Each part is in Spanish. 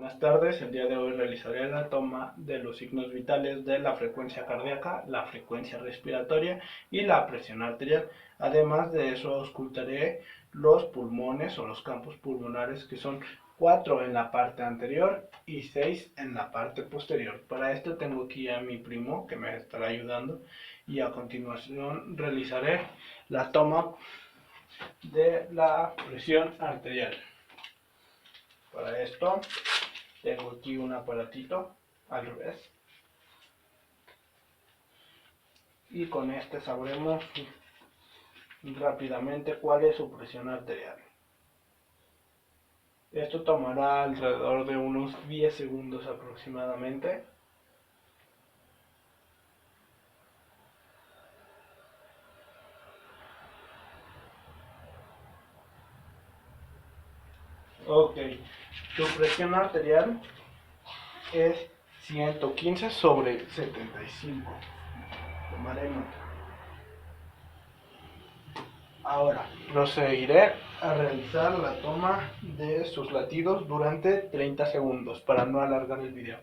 Buenas tardes, el día de hoy realizaré la toma de los signos vitales de la frecuencia cardíaca, la frecuencia respiratoria y la presión arterial. Además de eso, auscultaré los pulmones o los campos pulmonares, que son 4 en la parte anterior y 6 en la parte posterior. Para esto tengo aquí a mi primo que me estará ayudando, y a continuación realizaré la toma de la presión arterial. Para esto tengo aquí un aparatito al revés, y con este sabremos rápidamente cuál es su presión arterial. Esto tomará alrededor de unos 10 segundos aproximadamente. Ok, tu presión arterial es 115/75. Tomaré nota. Ahora procederé a realizar la toma de sus latidos durante 30 segundos para no alargar el video.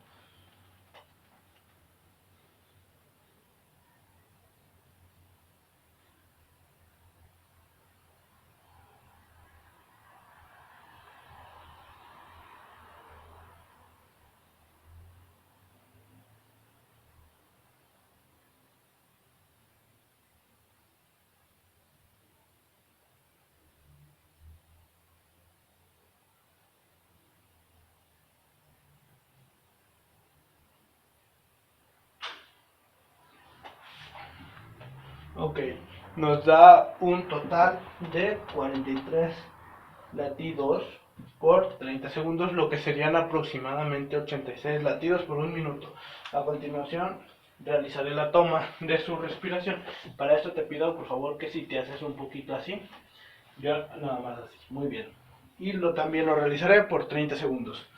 Ok, nos da un total de 43 latidos por 30 segundos, lo que serían aproximadamente 86 latidos por un minuto. A continuación realizaré la toma de su respiración. Para esto te pido por favor que si te haces un poquito así, yo nada más así, muy bien. Y también lo realizaré por 30 segundos.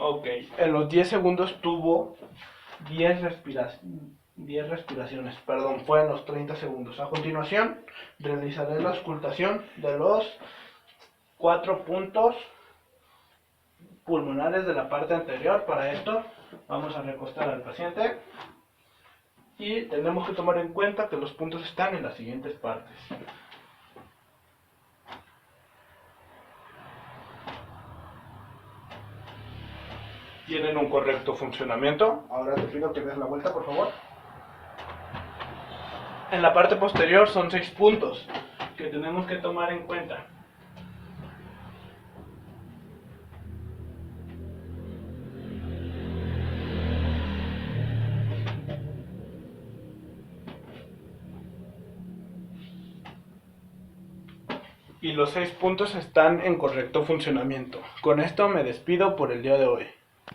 Ok, en los 10 segundos tuvo 10 respiraciones, perdón, fue en los 30 segundos. A continuación, realizaré la auscultación de los 4 puntos pulmonares de la parte anterior. Para esto, vamos a recostar al paciente y tenemos que tomar en cuenta que los puntos están en las siguientes partes. Tienen un correcto funcionamiento. Ahora te pido que des la vuelta, por favor. En la parte posterior son 6 puntos que tenemos que tomar en cuenta. Y los 6 puntos están en correcto funcionamiento. Con esto me despido por el día de hoy.